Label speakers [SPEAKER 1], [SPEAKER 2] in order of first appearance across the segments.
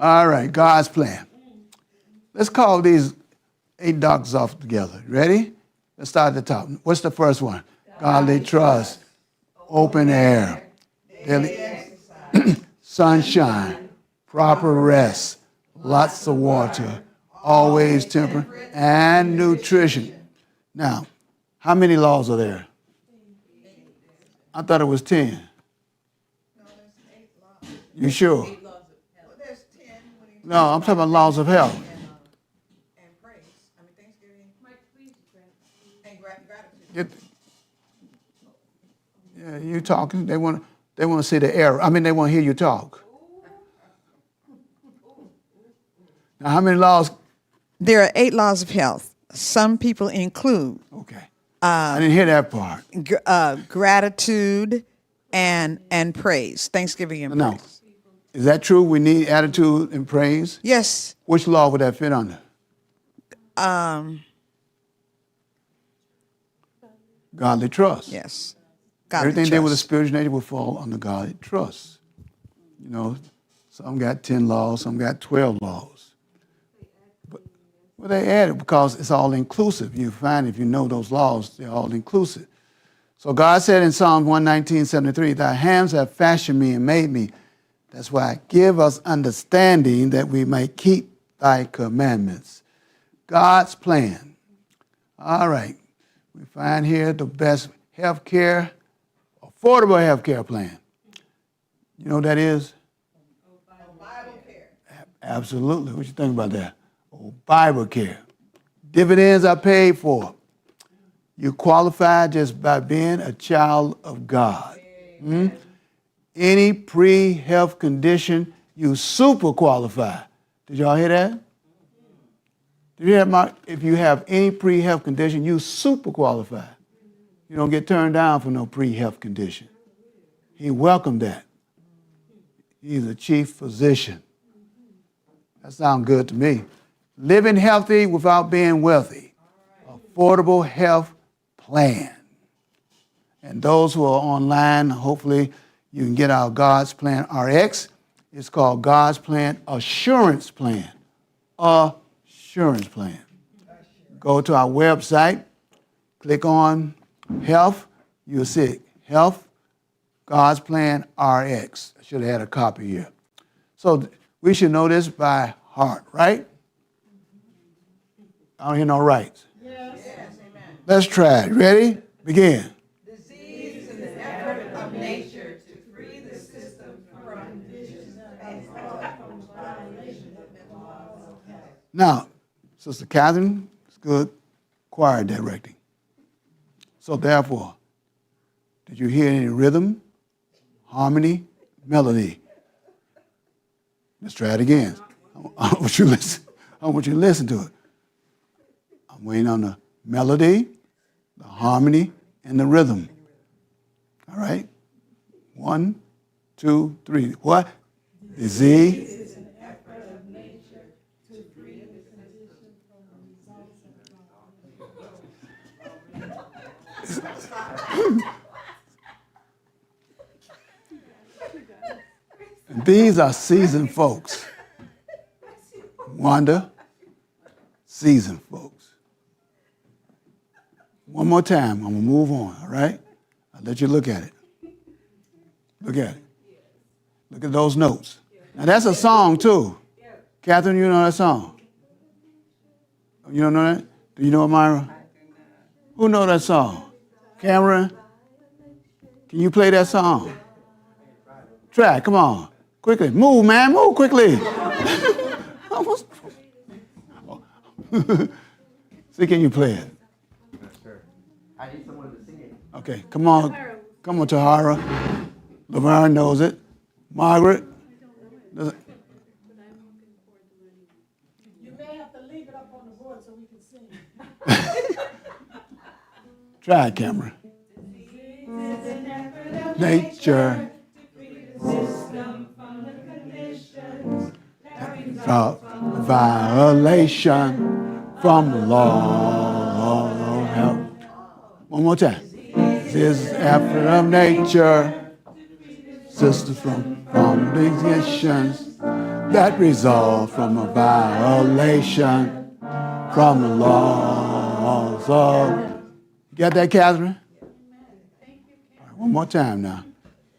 [SPEAKER 1] All right, God's plan. Let's call these 8 doctors off together. Ready? Let's start at the top. What's the first one? Godly trust, open air, daily sunshine, proper rest, lots of water, always temperate, and nutrition. Now, how many laws are there? I thought it was 10. You sure? No, I'm talking about laws of health.
[SPEAKER 2] And praise. I mean, Thanksgiving. And gratitude.
[SPEAKER 1] Yeah, you talking. They want to see the error. I mean, they want to hear you talk. Now, how many laws?
[SPEAKER 3] There are 8 laws of health. Some people include.
[SPEAKER 1] Okay. I didn't hear that part.
[SPEAKER 3] Gratitude and praise. Thanksgiving and
[SPEAKER 1] No.
[SPEAKER 3] praise.
[SPEAKER 1] Is that true? We need attitude and praise?
[SPEAKER 3] Yes.
[SPEAKER 1] Which law would that fit under? Godly trust.
[SPEAKER 3] Yes.
[SPEAKER 1] Everything they with a spiritual nature will fall under godly trust. You know, some got 10 laws, some got 12 laws. Well, they added because it's all inclusive. You find if you know those laws, they're all inclusive. So God said in Psalm 119:73, thy hands have fashioned me and made me. That's why give us understanding that we may keep thy commandments. God's plan. All right. We find here the best health care, affordable health care plan. You know what that is?
[SPEAKER 2] Bible care.
[SPEAKER 1] Absolutely. What you think about that? Oh, Bible care. Dividends are paid for. You qualify just by being a child of God. Any pre-health condition, you super qualify. Did y'all hear that? Did you hear, Mark? If you have any pre-health condition, you super qualify. You don't get turned down for no pre-health condition. He welcomed that. He's a chief physician. That sounds good to me. Living healthy without being wealthy. Affordable health plan. And those who are online, hopefully you can get our God's Plan RX. It's called God's Plan Assurance Plan. Assurance Plan. Go to our website, click on Health. You'll see Health, God's Plan RX. I should have had a copy here. So we should know this by heart, right? I don't hear no rights.
[SPEAKER 2] Yes. Amen.
[SPEAKER 1] Let's try it. Ready? Begin.
[SPEAKER 2] Disease is an effort of nature to free the system from conditions and from violations of the laws of health.
[SPEAKER 1] Now, Sister Catherine is good choir directing. So therefore, did you hear any rhythm, harmony, melody? Let's try it again. I want you to listen to it. I'm waiting on the melody, the harmony, and the rhythm. All right? 1, 2, 3. What? Disease is an effort of nature to free the condition from the results of These are seasoned folks. Wanda, seasoned folks. One more time, I'm going to move on, all right? I'll let you look at it. Look at it. Look at those notes. Now, that's a song, too. Catherine, you know that song? You don't know that? Do you know it, Myra? Who know that song? Cameron? Can you play that song? Try, come on. Quickly. Move, man. Move quickly. See, can you play it?
[SPEAKER 4] I need someone to sing it.
[SPEAKER 1] Okay, come on. Come on, Tahara. Laverne knows it. Margaret?
[SPEAKER 2] You may have to leave it up on the board so we can sing.
[SPEAKER 1] Try it, Cameron. Nature. Violation from the law of health. One more time. This is effort of nature. Sisters from conditions. that results from a violation from the laws of. You got that, Catherine? All right, one more time now.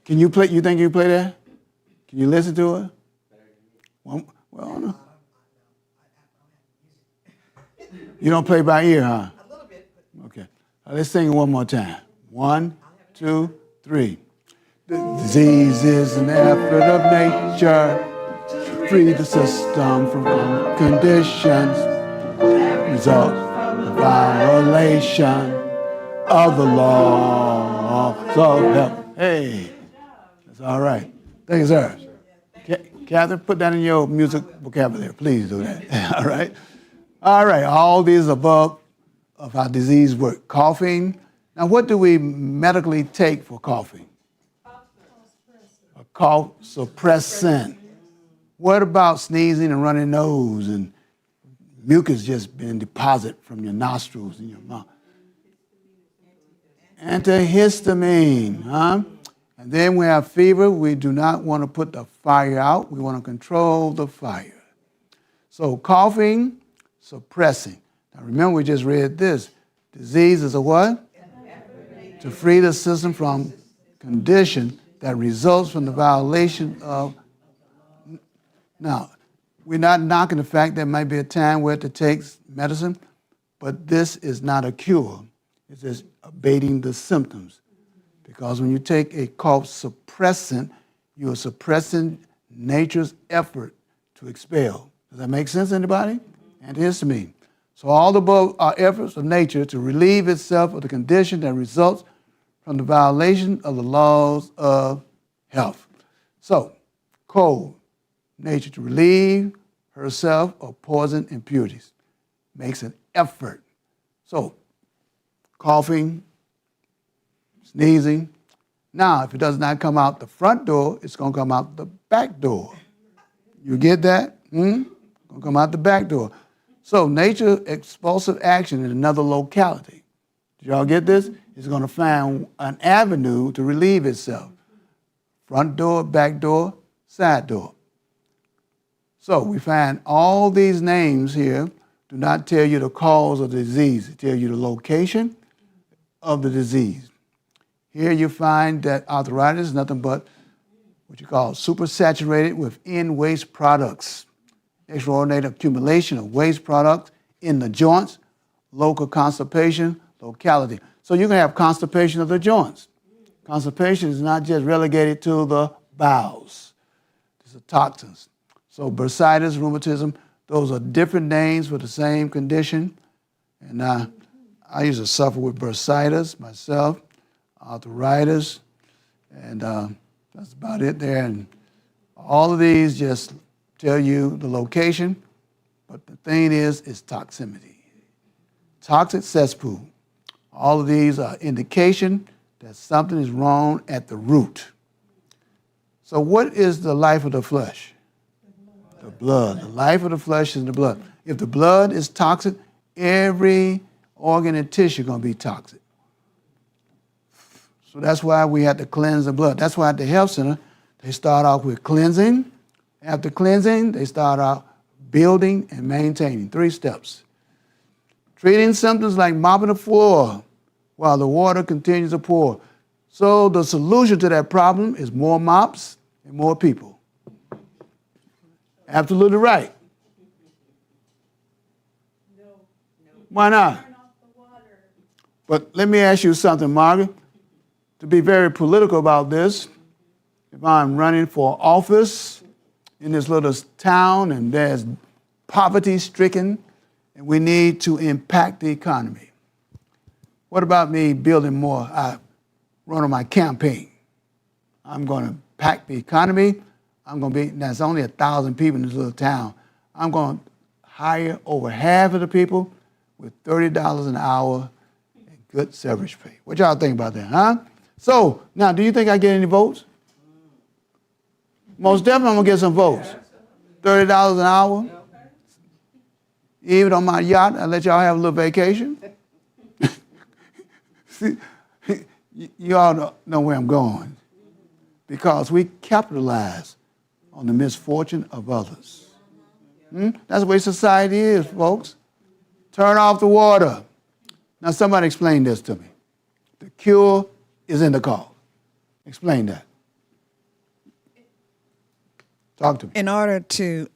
[SPEAKER 1] Can you play? You think you can play that? Can you listen to it? Well, no. You don't play by ear, huh? A little bit. Okay. Let's sing it one more time. 1, 2, 3. The disease is an effort of nature to free the system from conditions result of violation of the law. So help. Hey, that's all right. Thank you, sir. Catherine, put that in your music vocabulary. Please do that. All right. All right. All these above of how disease work. Coughing. Now, what do we medically take for coughing? A cough suppressant. What about sneezing and running nose and mucus just being deposited from your nostrils and your mouth? Antihistamine, huh? And then we have fever. We do not want to put the fire out. We want to control the fire. So coughing, suppressing. Now remember, we just read this. Disease is a what? To free the system from condition that results from the violation of. Now, we're not knocking the fact there might be a time where it takes medicine, but this is not a cure. It's just abating the symptoms. Because when you take a cough suppressant, you are suppressing nature's effort to expel. Does that make sense, anybody? Antihistamine. So all the above are efforts of nature to relieve itself of the condition that results from the violation of the laws of health. So, cold, nature to relieve herself of poison impurities, makes an effort. So, coughing, sneezing. Now, if it does not come out the front door, it's going to come out the back door. You get that? Going to come out the back door. So nature expulsive action in another locality. Did y'all get this? It's going to find an avenue to relieve itself. Front door, back door, side door. So we find all these names here do not tell you the cause of the disease. They tell you the location of the disease. Here you find that arthritis is nothing but what you call supersaturated with end-waste products. Extraordinary accumulation of waste products in the joints, local constipation, locality. So you can have constipation of the joints. Constipation is not just relegated to the bowels. These are toxins. So bursitis, rheumatism, those are different names for the same condition. And I used to suffer with bursitis myself, arthritis, and that's about it there. And all of these just tell you the location, but the thing is toxicity. Toxic cesspool. All of these are indication that something is wrong at the root. So what is the life of the flesh? The blood. The life of the flesh is the blood. If the blood is toxic, every organ and tissue is going to be toxic. So that's why we have to cleanse the blood. That's why at the health center, they start off with cleansing. After cleansing, they start out building and maintaining. 3 steps. Treating symptoms like mopping the floor while the water continues to pour. So the solution to that problem is more mops and more people. Absolutely right. Why not? But let me ask you something, Margaret. To be very political about this, if I'm running for office in this little town and there's poverty stricken and we need to impact the economy, what about me building more? I run on my campaign. I'm going to impact the economy. There's only 1,000 people in this little town. I'm going to hire over half of the people with $30 an hour and good severance pay. What y'all think about that, huh? So, now, do you think I get any votes? Most definitely I'm going to get some votes. $30 an hour. Even on my yacht, I let y'all have a little vacation. See, you all know where I'm going. Because we capitalize on the misfortune of others. That's the way society is, folks. Turn off the water. Now, somebody explain this to me. The cure is in the cause. Explain that. Talk to me.
[SPEAKER 3] In order to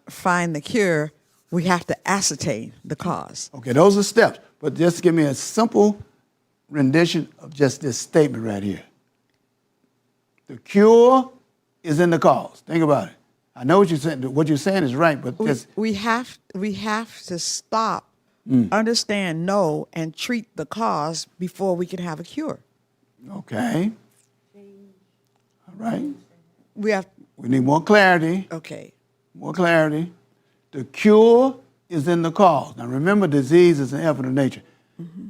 [SPEAKER 3] find the cure, we have to ascertain the cause.
[SPEAKER 1] Okay, those are steps. But just give me a simple rendition of just this statement right here. The cure is in the cause. Think about it. I know what you're saying. What you're saying is right, but just
[SPEAKER 3] We have to stop, understand, know, and treat the cause before we can have a cure.
[SPEAKER 1] okay. All right.
[SPEAKER 3] We have
[SPEAKER 1] We need more clarity.
[SPEAKER 3] okay.
[SPEAKER 1] More clarity. The cure is in the cause. Now remember, disease is an effort of nature.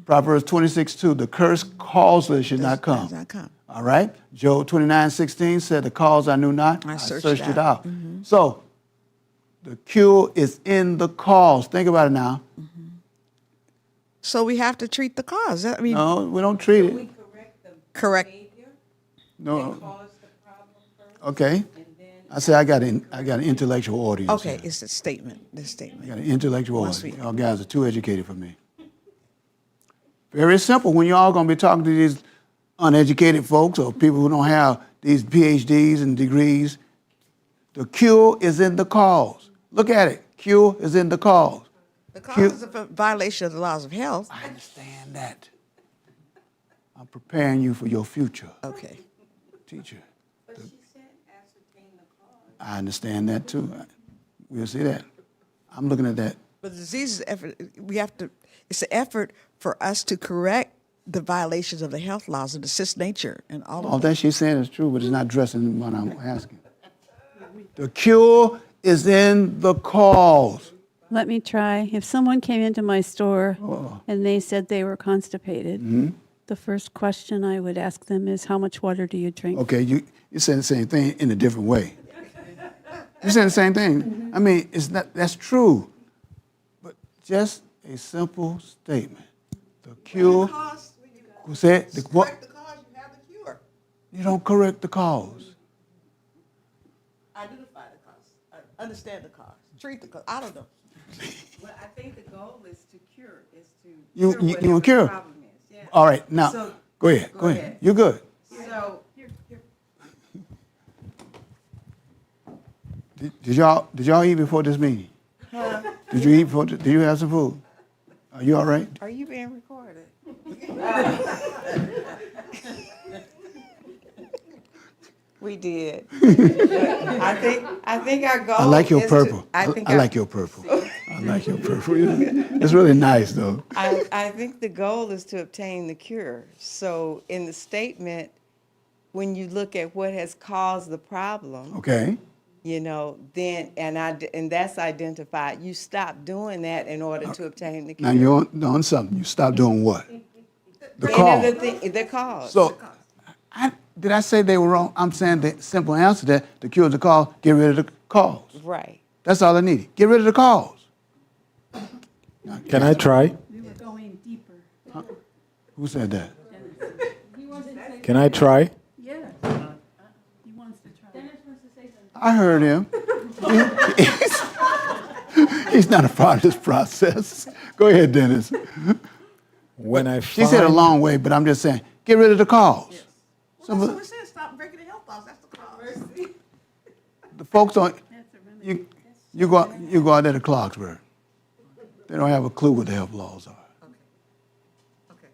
[SPEAKER 1] Proverbs 26:2, the curse causeless should not come.
[SPEAKER 3] Does not come.
[SPEAKER 1] All right? Job 29:16 said, the cause I knew not, I searched it out. So the cure is in the cause. Think about it now.
[SPEAKER 3] So we have to treat the cause. I mean,
[SPEAKER 1] No, we don't treat
[SPEAKER 2] We
[SPEAKER 1] it.
[SPEAKER 2] correct the
[SPEAKER 3] correct.
[SPEAKER 2] behavior that
[SPEAKER 1] No.
[SPEAKER 2] caused the problem first,
[SPEAKER 1] Okay.
[SPEAKER 2] and then
[SPEAKER 1] I say I got an intellectual audience.
[SPEAKER 3] Okay,
[SPEAKER 1] here.
[SPEAKER 3] it's the statement. The
[SPEAKER 1] I
[SPEAKER 3] statement.
[SPEAKER 1] got an intellectual
[SPEAKER 3] Once
[SPEAKER 1] audience.
[SPEAKER 3] we-
[SPEAKER 1] Y'all guys are too educated for me. Very simple. When y'all gonna be talking to these uneducated folks or people who don't have these PhDs and degrees, the cure is in the cause. Look at it. Cure is in the cause.
[SPEAKER 3] The cause is a violation of the laws of health.
[SPEAKER 1] I understand that. I'm preparing you for your future,
[SPEAKER 3] Okay.
[SPEAKER 1] teacher.
[SPEAKER 2] but she said ascertain the cause.
[SPEAKER 1] I understand that too. We'll see that. I'm looking at that.
[SPEAKER 3] But the disease is effort. We have to. It's an effort for us to correct the violations of the health laws of the cis nature and all
[SPEAKER 1] All
[SPEAKER 3] of that.
[SPEAKER 1] that she's saying is true, but it's not addressing what I'm asking. The cure is in the cause.
[SPEAKER 5] Let me try. If someone came into my store and they said they were constipated, the first question I would ask them is, how much water do you drink?
[SPEAKER 1] Okay, you said the same thing in a different way. You said the same thing. I mean, it's not. That's true, but just a simple statement. The cure. Who said the what?
[SPEAKER 3] Correct the cause, you have the cure.
[SPEAKER 1] You don't correct the cause.
[SPEAKER 3] Identify the cause. Understand the cause. Treat the cause. I don't know.
[SPEAKER 2] Well, I think the goal is to cure, is to
[SPEAKER 1] You
[SPEAKER 2] cure
[SPEAKER 1] you
[SPEAKER 2] whatever
[SPEAKER 1] cure.
[SPEAKER 2] the problem is. Yeah.
[SPEAKER 1] All right, now
[SPEAKER 2] So-
[SPEAKER 1] go ahead. Go ahead. You're good.
[SPEAKER 2] So,
[SPEAKER 1] Did y'all eat before this meeting? Did you eat before? Did you have some food? Are you all right?
[SPEAKER 3] Are you being recorded?
[SPEAKER 2] we did. I think our goal
[SPEAKER 1] I like your
[SPEAKER 2] is
[SPEAKER 1] purple.
[SPEAKER 2] I think
[SPEAKER 1] I like your purple. I like your purple. It's really nice though.
[SPEAKER 2] I think the goal is to obtain the cure. So in the statement, when you look at what has caused the problem,
[SPEAKER 1] Okay.
[SPEAKER 2] you know, then, and that's identified, you stop doing that in order to obtain the
[SPEAKER 1] Now
[SPEAKER 2] cure.
[SPEAKER 1] you're on something. You stop doing what? The
[SPEAKER 2] Any
[SPEAKER 1] cause.
[SPEAKER 2] of the cause.
[SPEAKER 1] So, did I say they were wrong? I'm saying the simple answer to that, the cure is the cause, get rid of the cause.
[SPEAKER 2] Right.
[SPEAKER 1] That's all I needed. Get rid of the cause.
[SPEAKER 6] Can I try?
[SPEAKER 5] We were going deeper.
[SPEAKER 1] Who said that?
[SPEAKER 5] He wants to say,
[SPEAKER 6] Can I try?
[SPEAKER 5] yes. He wants to try. Dennis wants to say something.
[SPEAKER 1] I heard him. He's not a part of this process. Go ahead, Dennis.
[SPEAKER 6] When I
[SPEAKER 1] She said a
[SPEAKER 6] find-
[SPEAKER 1] long way, but I'm just saying, get rid of the cause.
[SPEAKER 3] That's what we said. Stop breaking the health laws. That's the cause.
[SPEAKER 1] The folks don't.
[SPEAKER 5] That's a remedy.
[SPEAKER 1] You go out there to Clarksburg. They don't have a clue what the health laws are.
[SPEAKER 3] Okay.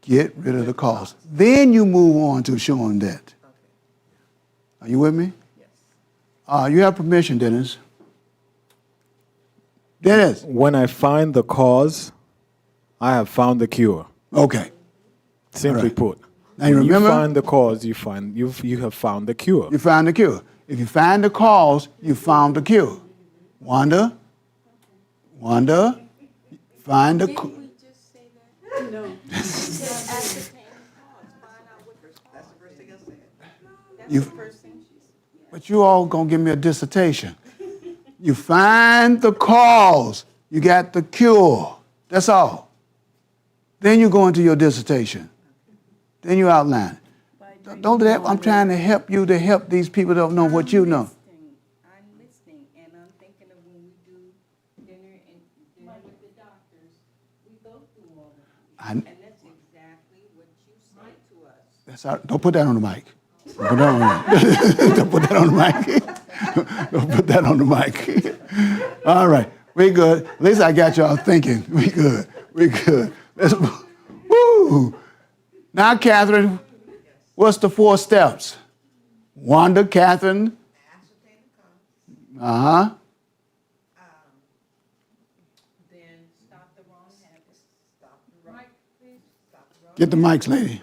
[SPEAKER 1] Get rid of the cause. Then you move on to showing that. Are you with me? Yes. You have permission, Dennis. Dennis.
[SPEAKER 6] When I find the cause, I have found the cure.
[SPEAKER 1] Okay.
[SPEAKER 6] Simply
[SPEAKER 1] All right.
[SPEAKER 6] put.
[SPEAKER 1] Now you
[SPEAKER 6] When
[SPEAKER 1] remember?
[SPEAKER 6] you find the cause, you have found the cure.
[SPEAKER 1] You found the cure. If you find the cause, you found the cure. Wanda, find the.
[SPEAKER 2] we just say that?
[SPEAKER 5] No.
[SPEAKER 2] Ascertain the cause, find out what the cause.
[SPEAKER 3] That's the first thing I said.
[SPEAKER 2] That's
[SPEAKER 1] You-
[SPEAKER 2] the first thing she said.
[SPEAKER 1] But you all gonna give me a dissertation. You find the cause, you got the cure. That's all. Then you go into your dissertation. Then you outline it.
[SPEAKER 5] By
[SPEAKER 1] Don't do that. I'm trying to help you to help these people that don't know what you know.
[SPEAKER 7] I'm listening, and I'm thinking of when we do dinner with the doctors, we go through all of these.
[SPEAKER 1] I-
[SPEAKER 7] And that's exactly what you say to us.
[SPEAKER 1] That's all right. Don't put that on the mic. Don't put that on, don't put that on the mic. Don't put that on the mic. All right. We good. At least I got y'all thinking. We good. We good. Let's, woo. Now, Catherine, what's the 4 steps? Wanda, Catherine.
[SPEAKER 2] Ascertain the cause.
[SPEAKER 1] Uh-huh.
[SPEAKER 7] Then stop the wrong habits.
[SPEAKER 2] Stop the wrong. Stop the wrong.
[SPEAKER 1] Get the mics, lady.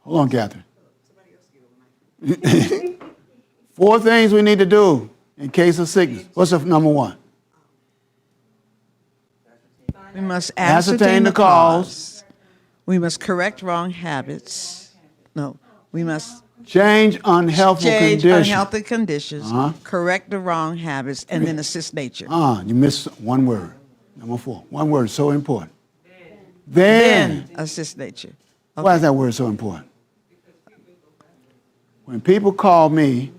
[SPEAKER 1] Hold on, Catherine.
[SPEAKER 2] Somebody else give a mic.
[SPEAKER 1] 4 things we need to do in case of sickness. What's the number 1?
[SPEAKER 3] We must
[SPEAKER 1] Ascertain the cause.
[SPEAKER 3] We must correct wrong habits. No, we must
[SPEAKER 1] Change unhealthy
[SPEAKER 3] change
[SPEAKER 1] conditions.
[SPEAKER 3] unhealthy conditions,
[SPEAKER 1] Uh-huh.
[SPEAKER 3] correct the wrong habits, and then assist nature.
[SPEAKER 1] You missed one word. Number 4. One word is so important. Then.
[SPEAKER 3] Assist nature.
[SPEAKER 1] Why is that word so important? When people call me,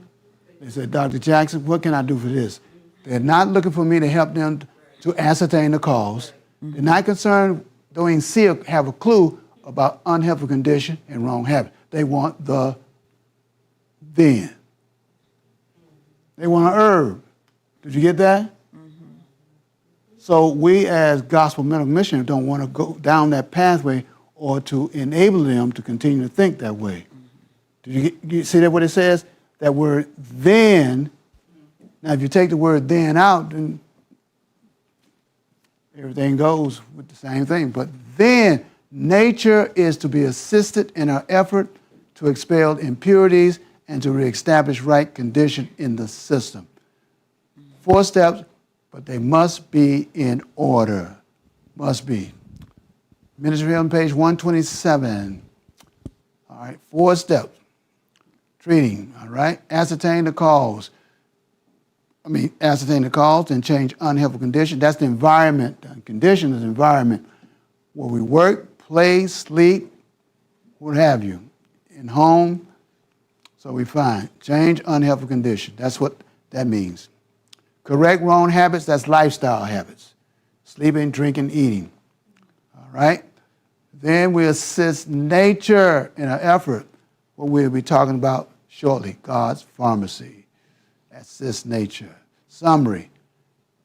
[SPEAKER 1] they say, Dr. Jackson, what can I do for this? They're not looking for me to help them to ascertain the cause. They're not concerned, don't even see or have a clue about unhealthy condition and wrong habit. They want the then. They want an herb. Did you get that? So we as gospel medical missionaries don't want to go down that pathway or to enable them to continue to think that way. Did you see that what it says? That word then. Now if you take the word then out, then everything goes with the same thing. But then nature is to be assisted in our effort to expel impurities and to reestablish right condition in the system. 4 steps, but they must be in order. Must be. Ministry on page 127. All right, 4 steps. Treating, all right? Ascertain the cause. Ascertain the cause and change unhealthy condition. That's the environment. The condition is the environment where we work, play, sleep, what have you. In home, so we find. Change unhealthy condition. That's what that means. Correct wrong habits, that's lifestyle habits. Sleeping, drinking, eating. All right? Then we assist nature in our effort, what we'll be talking about shortly, God's pharmacy. Assist nature. Summary.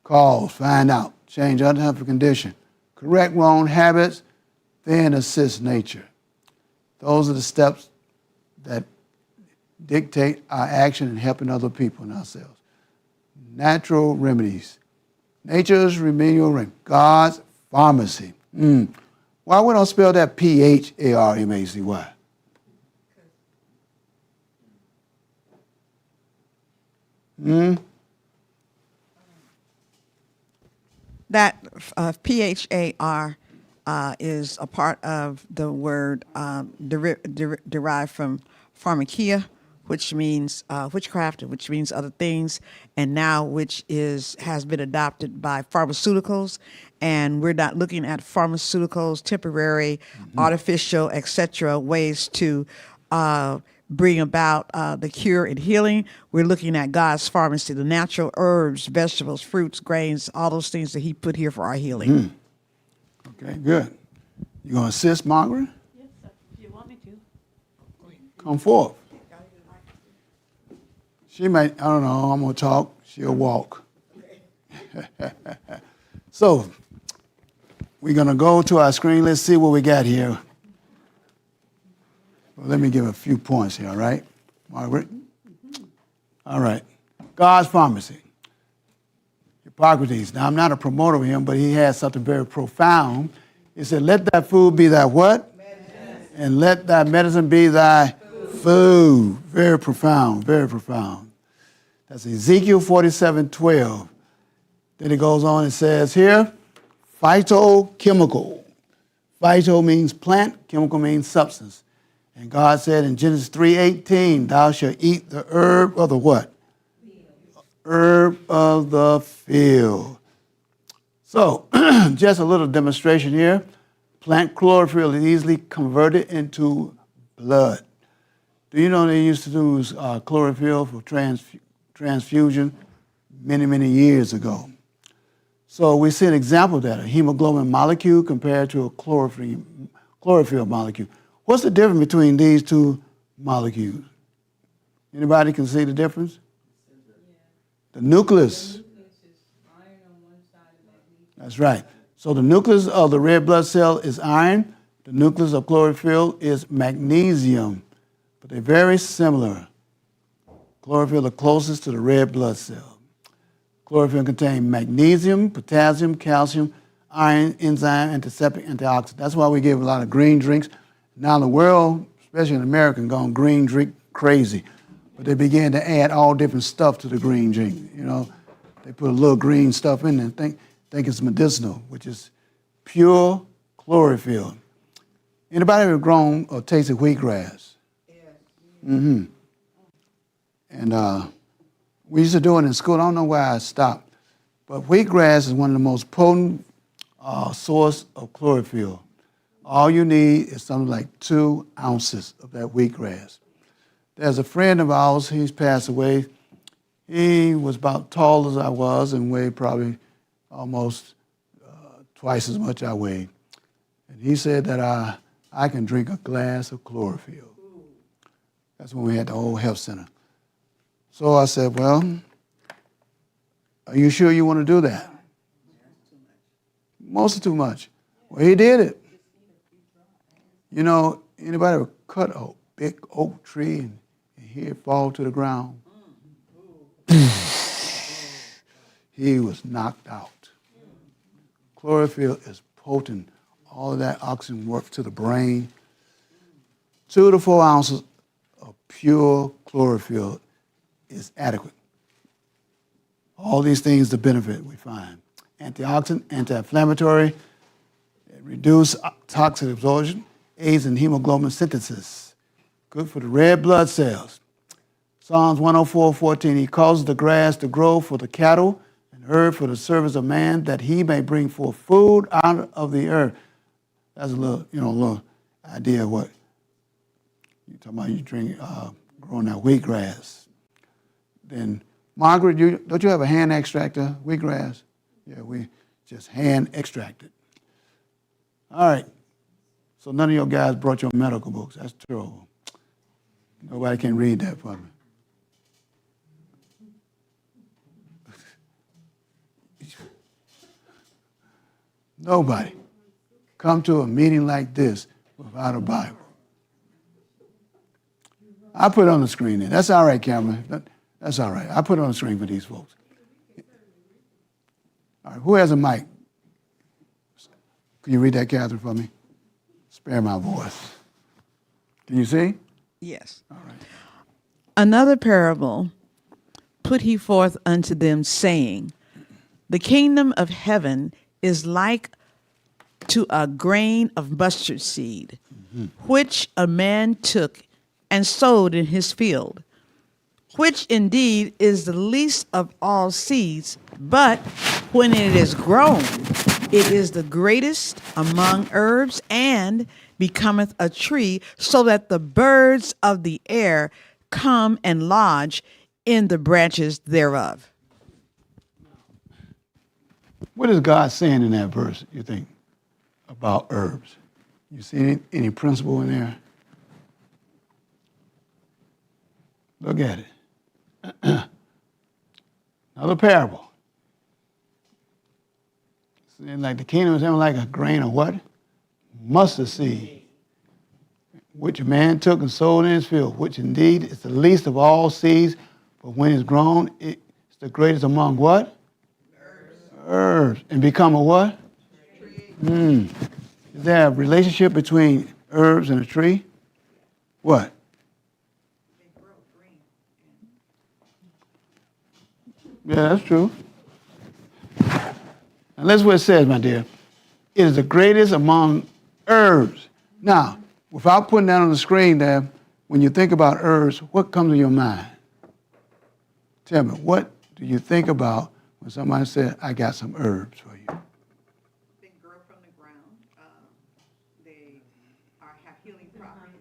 [SPEAKER 1] Cause, find out. Change unhealthy condition. Correct wrong habits, then assist nature. Those are the steps that dictate our action in helping other people and ourselves. Natural remedies. Nature's remedial remedy. God's pharmacy. Why we don't spell that P-H-A-R-M-A-C-Y?
[SPEAKER 3] That P-H-A-R is a part of the word derived from pharmakia, which means witchcraft, which means other things, and now which has been adopted by pharmaceuticals. And we're not looking at pharmaceuticals, temporary, artificial, etc., ways to bring about the cure and healing. We're looking at God's pharmacy, the natural herbs, vegetables, fruits, grains, all those things that He put here for our healing.
[SPEAKER 1] Okay, good. You going to assist Margaret?
[SPEAKER 5] Yes, sir, if you want me to.
[SPEAKER 1] Come forth. She might, I don't know, I'm going to talk, she'll walk. So, we're going to go to our screen. Let's see what we got here. Well, let me give a few points here, all right, Margaret? All right. God's pharmacy. Hippocrates. Now, I'm not a promoter of him, but he has something very profound. He said, let thy food be thy what? Medicine. And let thy medicine be thy food. Very profound, very profound. That's Ezekiel 47:12. Then it goes on and says here, phytochemical. Phyto means plant, chemical means substance. And God said in Genesis 3:18, thou shalt eat the herb of the what? Herb of the field. So, just a little demonstration here. Plant chlorophyll is easily converted into blood. Do you know they used to use chlorophyll for transfusion many, many years ago? So we see an example of that, a hemoglobin molecule compared to a chlorophyll molecule. What's the difference between these two molecules? Anybody can see the difference? The nucleus. That's right. So the nucleus of the red blood cell is iron. The nucleus of chlorophyll is magnesium. But they're very similar. Chlorophyll the closest to the red blood cell. Chlorophyll contains magnesium, potassium, calcium, iron, enzyme, antiseptic, antioxidant. That's why we give a lot of green drinks. Now the world, especially in America, gone green drink crazy. But they began to add all different stuff to the green drink. You know, they put a little green stuff in there and think it's medicinal, which is pure chlorophyll. Anybody ever grown or tasted wheatgrass? Mm-hmm. And we used to do it in school. I don't know why I stopped. But wheatgrass is one of the most potent source of chlorophyll. All you need is something like 2 ounces of that wheatgrass. There's a friend of ours, he's passed away. He was about tall as I was and weighed probably almost twice as much I weighed. And he said that I can drink a glass of chlorophyll. That's when we had the old health center. So I said, well, are you sure you want to do that? Most too much. Well, he did it. You know, anybody ever cut a big oak tree and hear it fall to the ground? He was knocked out. Chlorophyll is potent. All of that oxygen works to the brain. 2 to 4 ounces of pure chlorophyll is adequate. All these things, the benefit we find. Antioxidant, anti-inflammatory, reduce toxic absorption, aids in hemoglobin synthesis. Good for the red blood cells. Psalms 104:14, he causes the grass to grow for the cattle and herb for the service of man, that he may bring forth food out of the earth. That's a little idea of what you're talking about. You drink, growing that wheatgrass. Then, Margaret, don't you have a hand extractor, wheatgrass? Yeah, we just hand extract it. All right. So none of your guys brought your medical books. That's terrible. Nobody can read that for me. Nobody come to a meeting like this without a Bible. I put it on the screen there. That's all right, Cameron. That's all right. I put it on the screen for these folks. All right, who has a mic? Can you read that, Catherine, for me? Spare my voice. Can you see?
[SPEAKER 3] Yes.
[SPEAKER 1] All right.
[SPEAKER 3] Another parable put he forth unto them, saying, the kingdom of heaven is like to a grain of mustard seed, which a man took and sowed in his field, which indeed is the least of all seeds, but when it is grown, it is the greatest among herbs, and becometh a tree, so that the birds of the air come and lodge in the branches thereof.
[SPEAKER 1] What is God saying in that verse, you think, about herbs? You see any principle in there? Look at it. Another parable. Saying like the kingdom is like a grain of what? Mustard seed, which a man took and sowed in his field, which indeed is the least of all seeds, but when it's grown, it's the greatest among what? Herbs. And become a what? Is there a relationship between herbs and a tree? What? Yeah, that's true. And that's what it says, my dear. It is the greatest among herbs. Now, without putting that on the screen there, when you think about herbs, what comes to your mind? Tell me, what do you think about when somebody said, I got some herbs for you?
[SPEAKER 3] They grow from the ground. They have healing properties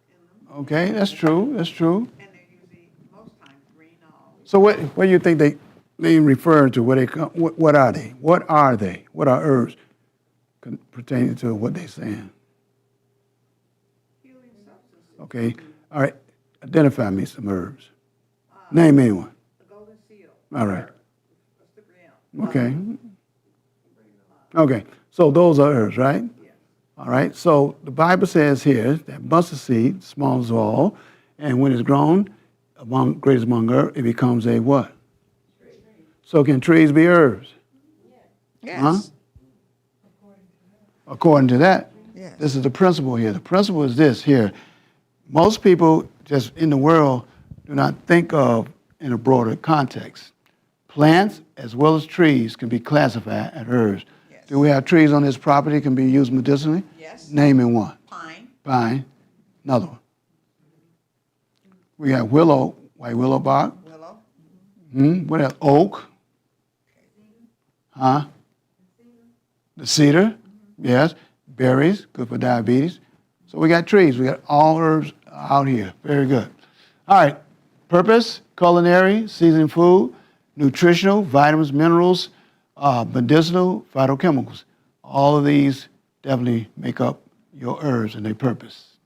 [SPEAKER 3] in them.
[SPEAKER 1] Okay, that's true. That's true.
[SPEAKER 3] And they're usually, most times, green or
[SPEAKER 1] So what do you think they refer to? What are they? What are they? What are herbs pertaining to what they're saying?
[SPEAKER 3] healing substances.
[SPEAKER 1] Okay. All right. Identify me some herbs. Name anyone.
[SPEAKER 3] The golden seal,
[SPEAKER 1] All right.
[SPEAKER 3] the cyprium.
[SPEAKER 1] Okay. Okay. So those are herbs, right? All right. So the Bible says here that mustard seed, small as all, and when it's grown, greatest among herbs, it becomes a what? So can trees be herbs?
[SPEAKER 3] Yes.
[SPEAKER 1] Huh? According to that,
[SPEAKER 3] Yes.
[SPEAKER 1] this is the principle here. The principle is this here. Most people just in the world do not think of in a broader context. Plants as well as trees can be classified as herbs.
[SPEAKER 3] Yes.
[SPEAKER 1] Do we have trees on this property that can be used medicinally?
[SPEAKER 3] Yes.
[SPEAKER 1] Naming one.
[SPEAKER 3] Pine,
[SPEAKER 1] Pine. Another one. We got willow, white willow bark.
[SPEAKER 3] willow,
[SPEAKER 1] What else? Oak. Huh? The cedar. Yes. Berries, good for diabetes. So we got trees. We got all herbs out here. Very good. All right. Purpose, culinary, seasoning food, nutritional, vitamins, minerals, medicinal, phytochemicals. All of these definitely make up your herbs and their purpose.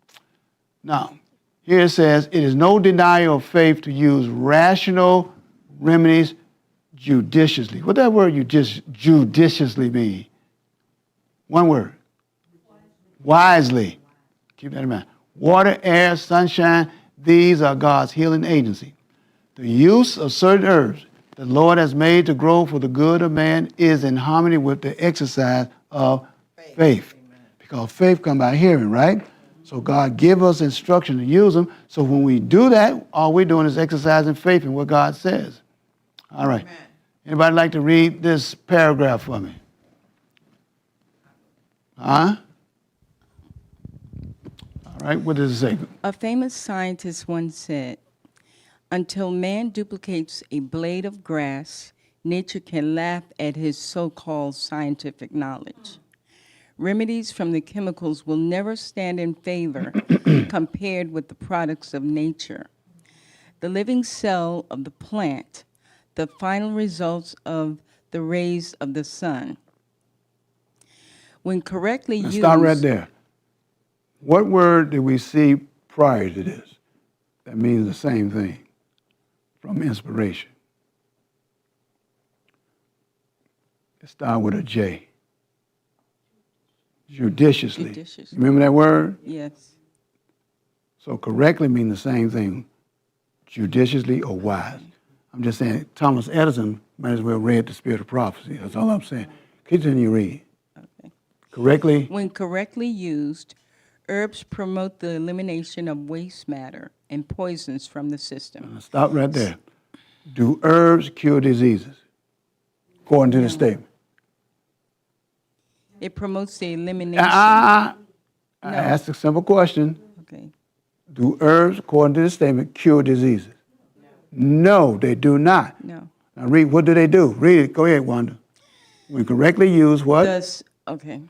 [SPEAKER 1] Now, here it says, it is no denial of faith to use rational remedies judiciously. What that word judiciously mean? One word. Wisely. Keep that in mind. Water, air, sunshine, these are God's healing agency. The use of certain herbs the Lord has made to grow for the good of man is in harmony with the exercise of faith. Because faith comes by hearing, right? So God give us instruction to use them. So when we do that, all we're doing is exercising faith in what God says. All right.
[SPEAKER 3] Amen.
[SPEAKER 1] Anybody like to read this paragraph for me? Huh? All right, what does it say?
[SPEAKER 7] A famous scientist once said, until man duplicates a blade of grass, nature can laugh at his so-called scientific knowledge. Remedies from the chemicals will never stand in favor compared with the products of nature. The living cell of the plant, the final results of the rays of the sun. When correctly
[SPEAKER 1] Now
[SPEAKER 7] used...
[SPEAKER 1] stop right there. What word did we see prior to this that means the same thing from inspiration? It starts with a J. Judiciously.
[SPEAKER 7] Judiciously.
[SPEAKER 1] Remember that word?
[SPEAKER 7] Yes.
[SPEAKER 1] So correctly means the same thing, judiciously or wise. I'm just saying Thomas Edison might as well read the spirit of prophecy. That's all I'm saying. Continue reading.
[SPEAKER 7] Okay.
[SPEAKER 1] Correctly.
[SPEAKER 7] When correctly used, herbs promote the elimination of waste matter and poisons from the system.
[SPEAKER 1] Now stop right there. Do herbs cure diseases? According to the statement.
[SPEAKER 7] It promotes the elimination.
[SPEAKER 1] I
[SPEAKER 7] No.
[SPEAKER 1] asked a simple question.
[SPEAKER 7] Okay.
[SPEAKER 1] Do herbs, according to the statement, cure diseases? No, they do not.
[SPEAKER 7] No.
[SPEAKER 1] Now read, what do they do? Read it. Go ahead, Wanda. When correctly used, what?
[SPEAKER 7] Okay.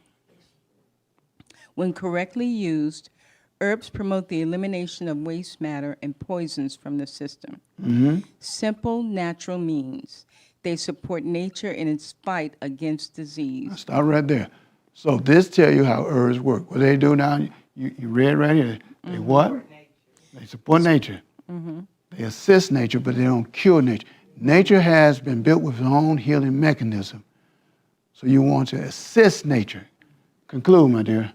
[SPEAKER 7] When correctly used, herbs promote the elimination of waste matter and poisons from the system. Simple, natural means. They support nature in its fight against disease.
[SPEAKER 1] Stop right there. So this tell you how herbs work. What do they do now? You read right here. They what? They support nature. They assist nature, but they don't cure nature. Nature has been built with its own healing mechanism. So you want to assist nature. Conclude, my dear.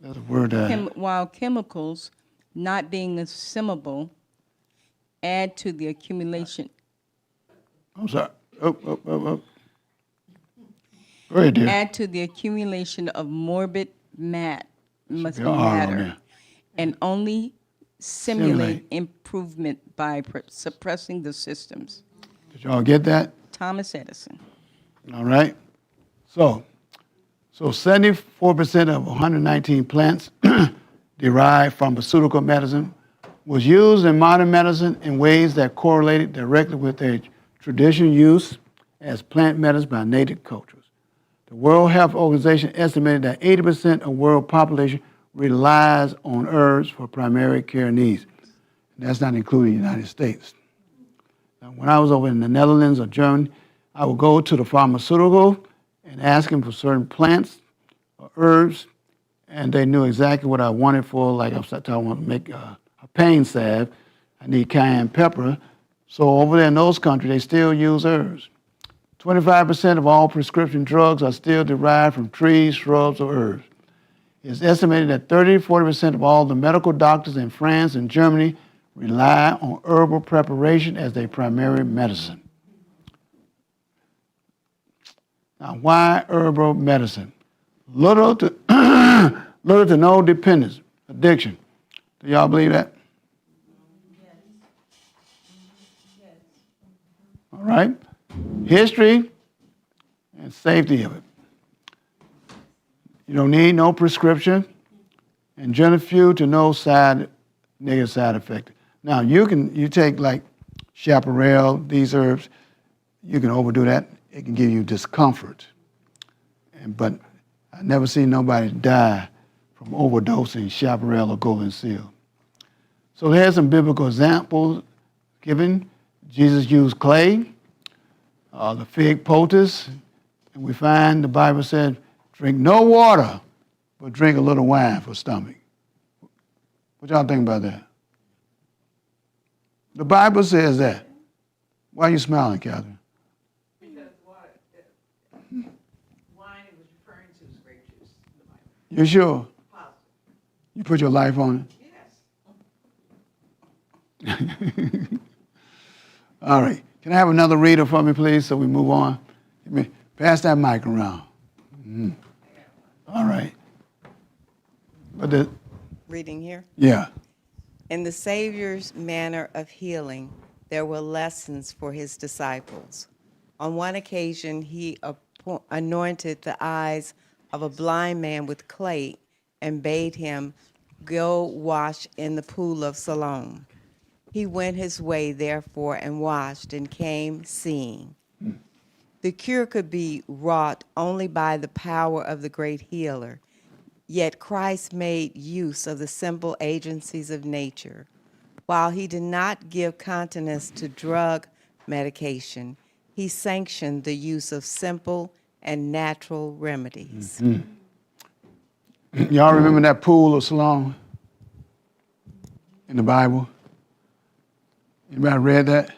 [SPEAKER 1] That's a word.
[SPEAKER 7] While chemicals, not being assimilable, add to the accumulation.
[SPEAKER 1] I'm sorry. Up. Go ahead, dear.
[SPEAKER 7] Add to the accumulation of morbid
[SPEAKER 1] Should be an R on
[SPEAKER 7] matter,
[SPEAKER 1] there.
[SPEAKER 7] and only simulate improvement by suppressing the systems.
[SPEAKER 1] Did y'all get that?
[SPEAKER 7] Thomas Edison.
[SPEAKER 1] All right. So 74% of 119 plants derived from pharmaceutical medicine was used in modern medicine in ways that correlated directly with their traditional use as plant medicine by native cultures. The World Health Organization estimated that 80% of world population relies on herbs for primary care needs. And that's not including the United States. Now, when I was over in the Netherlands or Germany, I would go to the pharmaceutical and ask them for certain plants or herbs, and they knew exactly what I wanted for. Like I said, I want to make a pain salve. I need cayenne pepper. So over there in those countries, they still use herbs. 25% of all prescription drugs are still derived from trees, shrubs, or herbs. It's estimated that 30 to 40% of all the medical doctors in France and Germany rely on herbal preparation as their primary medicine. Now, why herbal medicine? Little to, little to no dependence, addiction. Do y'all believe that? All right. History and safety of it. You don't need no prescription, and just few to no negative side effect. Now you take like chaparral, these herbs, you can overdo that. It can give you discomfort. But I never seen nobody die from overdosing chaparral or golden seal. So there's some biblical examples given. Jesus used clay, the fig poultice, and we find the Bible said, drink no water, but drink a little wine for stomach. What y'all think about that? The Bible says that. Why are you smiling, Catherine?
[SPEAKER 2] Because wine it was referring to is grape juice in the Bible.
[SPEAKER 1] You sure?
[SPEAKER 2] Positive.
[SPEAKER 1] You put your life on
[SPEAKER 2] Yes.
[SPEAKER 1] it? All right. Can I have another reader for me, please, so we move on? Pass that mic around. Mm-hmm. All right.
[SPEAKER 8] Reading here.
[SPEAKER 1] Yeah.
[SPEAKER 8] In the Savior's manner of healing, there were lessons for his disciples. On one occasion, he anointed the eyes of a blind man with clay and bade him go wash in the pool of Siloam. He went his way, therefore, and washed and came seeing. The cure could be wrought only by the power of the great healer. Yet Christ made use of the simple agencies of nature. While he did not give countenance to drug medication, he sanctioned the use of simple and natural remedies.
[SPEAKER 1] Mm-hmm. Y'all remember that pool of Siloam in the Bible? Anybody read that?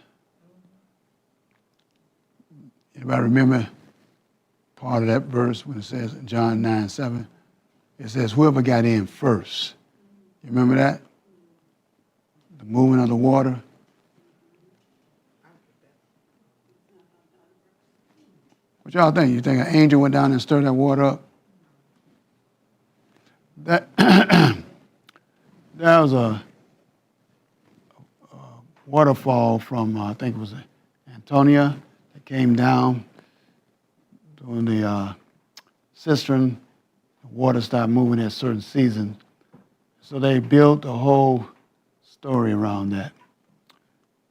[SPEAKER 1] Anybody remember part of that verse when it says in John 9:7? It says, whoever got in first. You remember that? The movement of the water. What y'all think? You think an angel went down and stirred that water up? That was a waterfall from, I think it was Antonia, that came down during the cistern. The water started moving at a certain season. So they built a whole story around that.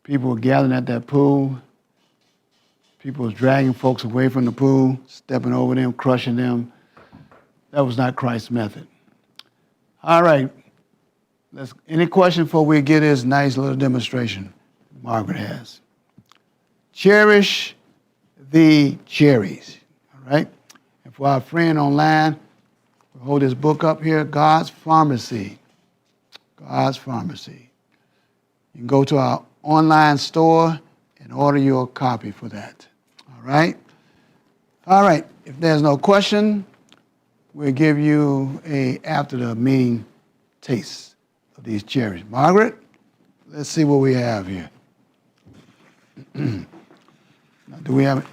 [SPEAKER 1] People were gathering at that pool. People was dragging folks away from the pool, stepping over them, crushing them. That was not Christ's method. All right. Any question before we get this nice little demonstration Margaret has? Cherish the cherries. All right? And for our friend online, we'll hold this book up here, God's Pharmacy. God's Pharmacy. You can go to our online store and order your copy for that. All right? All right. If there's no question, we'll give you after the meeting taste of these cherries. Margaret, let's see what we have here. Now, do we have it?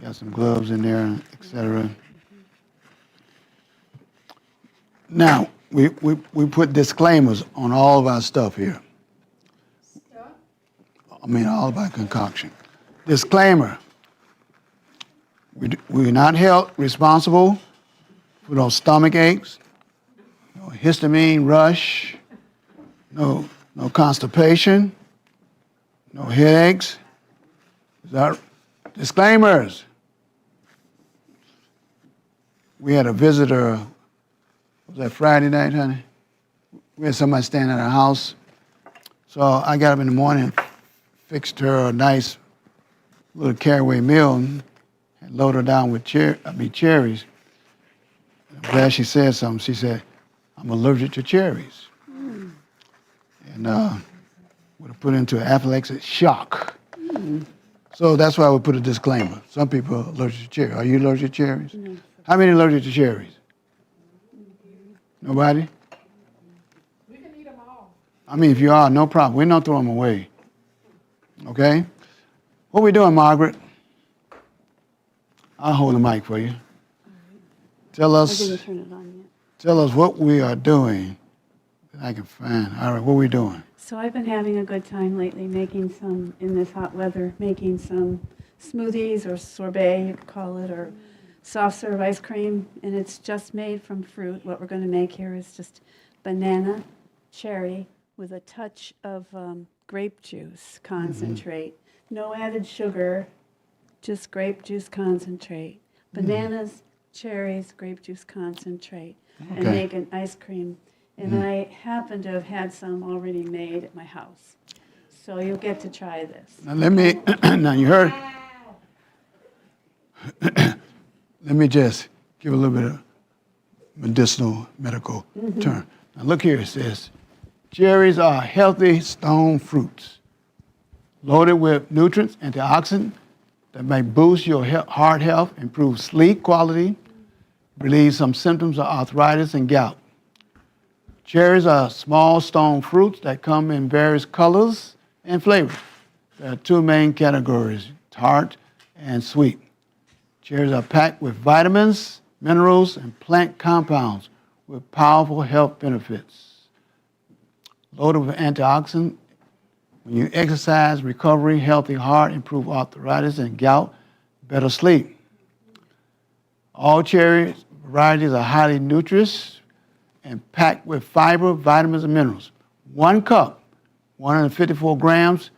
[SPEAKER 1] Got some gloves in there, etc. Now, we put disclaimers on all of our stuff here. I mean, all of our concoction. Disclaimer. We're not held responsible for no stomach aches, no histamine rush, no constipation, no headaches. Is that disclaimers? We had a visitor, was that Friday night, honey? we had somebody staying at our house. So I got up in the morning, fixed her a nice little carryaway meal, and loaded her down with cherries. I'm glad she said something. She said, I'm allergic to cherries. And would have put her into an anaphylactic shock. So that's why we put a disclaimer. Some people are allergic to cherries. Are you allergic to cherries? No. How many allergic to cherries? Nobody? We can eat them all. I mean, if you are, no problem. We're not throwing them away. Okay? What we doing, Margaret? I'll hold the mic for you. Tell
[SPEAKER 5] I
[SPEAKER 1] us,
[SPEAKER 5] didn't turn it on yet.
[SPEAKER 1] tell us what we are doing that I can find. All right, what are we doing?
[SPEAKER 5] So I've been having a good time lately making some, in this hot weather, making some smoothies or sorbet, you could call it, or soft serve ice cream. And it's just made from fruit. What we're going to make here is just banana, cherry, with a touch of grape juice concentrate. No added sugar, just grape juice concentrate. Bananas, cherries, grape juice concentrate, and
[SPEAKER 1] Okay.
[SPEAKER 5] make an ice cream. And I happen to have had some already made at my house. So you'll get to try this.
[SPEAKER 1] Now let me, now you heard, let me just give a little bit of medicinal, medical term. Now look here, it says, cherries are healthy stone fruits, loaded with nutrients, antioxidants that may boost your heart health, improve sleep quality, relieve some symptoms of arthritis and gout. Cherries are small stone fruits that come in various colors and flavors. There are two main categories, tart and sweet. Cherries are packed with vitamins, minerals, and plant compounds with powerful health benefits. Loaded with antioxidants, when you exercise, recovery, healthy heart, improve arthritis and gout, better sleep. All cherry varieties are highly nutritious and packed with fiber, vitamins, and minerals. 1 cup, 154 grams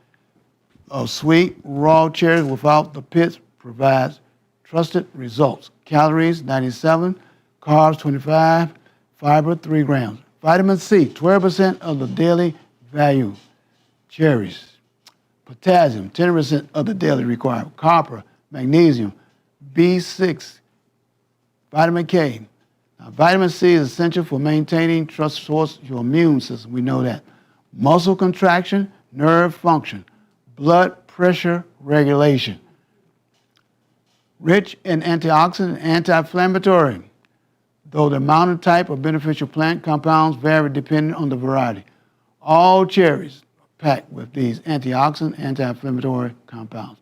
[SPEAKER 1] of sweet, raw cherries without the pits provides trusted results. Calories, 97, carbs, 25, fiber, 3 grams. Vitamin C, 12% of the daily value. Cherries. Potassium, 10% of the daily requirement. Copper, magnesium, B6, vitamin K. Now, vitamin C is essential for maintaining trust source your immune system. We know that. Muscle contraction, nerve function, blood pressure regulation. Rich in antioxidant and anti-inflammatory, though the amount and type of beneficial plant compounds vary depending on the variety. All cherries are packed with these antioxidant, anti-inflammatory compounds.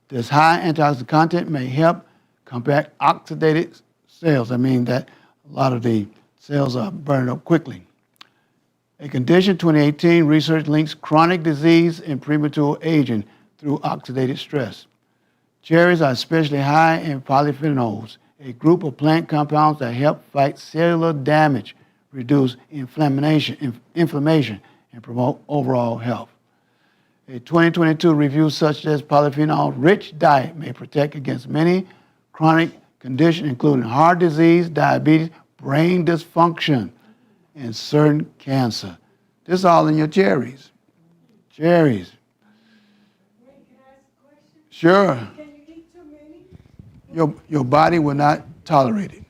[SPEAKER 1] This high antioxidant content may help combat oxidative cells. I mean that a lot of the cells are burned up quickly. A condition, 2018, research links chronic disease and premature aging through oxidative stress. Cherries are especially high in polyphenols, a group of plant compounds that help fight cellular damage, reduce inflammation, and promote overall health. A 2022 review suggests polyphenol-rich diet may protect against many chronic conditions, including heart disease, diabetes, brain dysfunction, and certain cancer. This is all in your cherries. Cherries.
[SPEAKER 2] Wait, can I ask a question?
[SPEAKER 1] Sure.
[SPEAKER 2] Can you eat too many?
[SPEAKER 1] Your body will not tolerate it.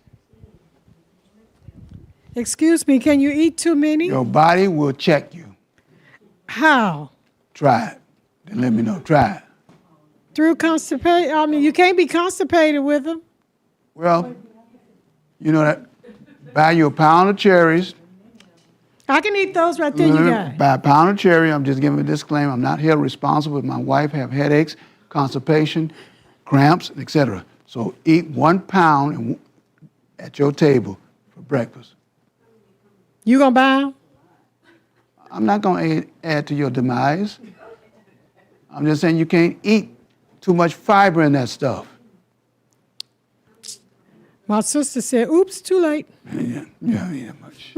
[SPEAKER 9] Excuse me, can you eat too many?
[SPEAKER 1] Your body will check you.
[SPEAKER 9] How?
[SPEAKER 1] Try it. Then let me know. Try it.
[SPEAKER 9] Through constipation? I mean, you can't be constipated with them.
[SPEAKER 1] Well, you know that. Buy you a pound of cherries.
[SPEAKER 9] I can eat those right there, you got.
[SPEAKER 1] Buy a pound of cherry. I'm just giving a disclaimer. I'm not held responsible if my wife have headaches, constipation, cramps, etc. So eat 1 pound at your table for breakfast.
[SPEAKER 9] You gonna buy them?
[SPEAKER 1] I'm not going to add to your demise. I'm just saying you can't eat too much fiber in that stuff.
[SPEAKER 9] My sister said, oops, too late.
[SPEAKER 1] Yeah, you haven't eaten much.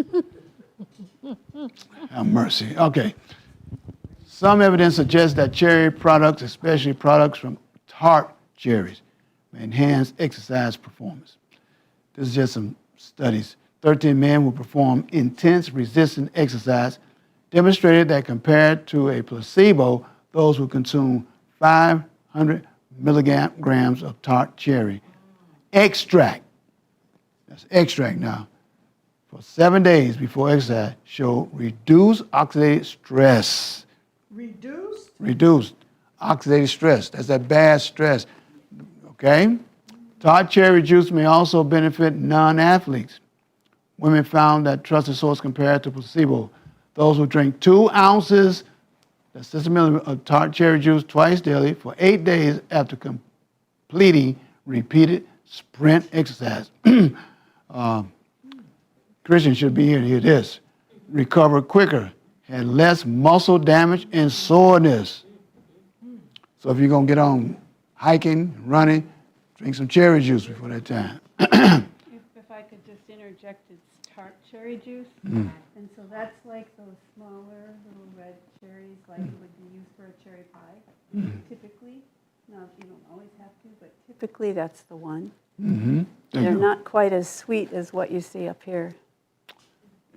[SPEAKER 1] Have mercy. Okay. Some evidence suggests that cherry products, especially products from tart cherries, may enhance exercise performance. This is just some studies. 13 men who performed intense resistance exercise demonstrated that compared to a placebo, those who consumed 500 milligrams of tart cherry extract, that's extract now, for 7 days before exercise showed reduced oxidative stress.
[SPEAKER 9] Reduced?
[SPEAKER 1] Reduced oxidative stress. That's that bad stress. Okay? Tart cherry juice may also benefit non-athletes. Women found that trusted source compared to placebo. Those who drink 2 ounces, that's 6 milliliters of tart cherry juice twice daily for 8 days after completing repeated sprint exercise. Christians should be here to hear this. Recover quicker, had less muscle damage and soreness. So if you're going to get on hiking, running, drink some cherry juice before that time.
[SPEAKER 5] If I could just interject, it's tart cherry juice. And so that's like those smaller little red cherries like it would be used for a cherry pie, typically. Now, you don't always have to, but typically that's the one. They're not quite as sweet as what you see up here.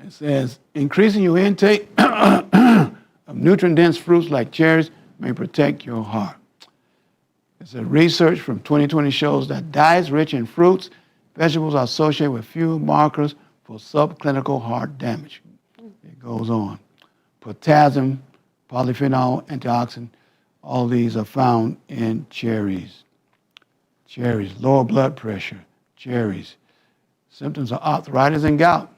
[SPEAKER 1] It says, increasing your intake of nutrient-dense fruits like cherries may protect your heart. It says research from 2020 shows that diets rich in fruits, vegetables are associated with fewer markers for subclinical heart damage. It goes on. Potassium, polyphenol, antioxidant, all these are found in cherries. Cherries, lower blood pressure, cherries. Symptoms of arthritis and gout.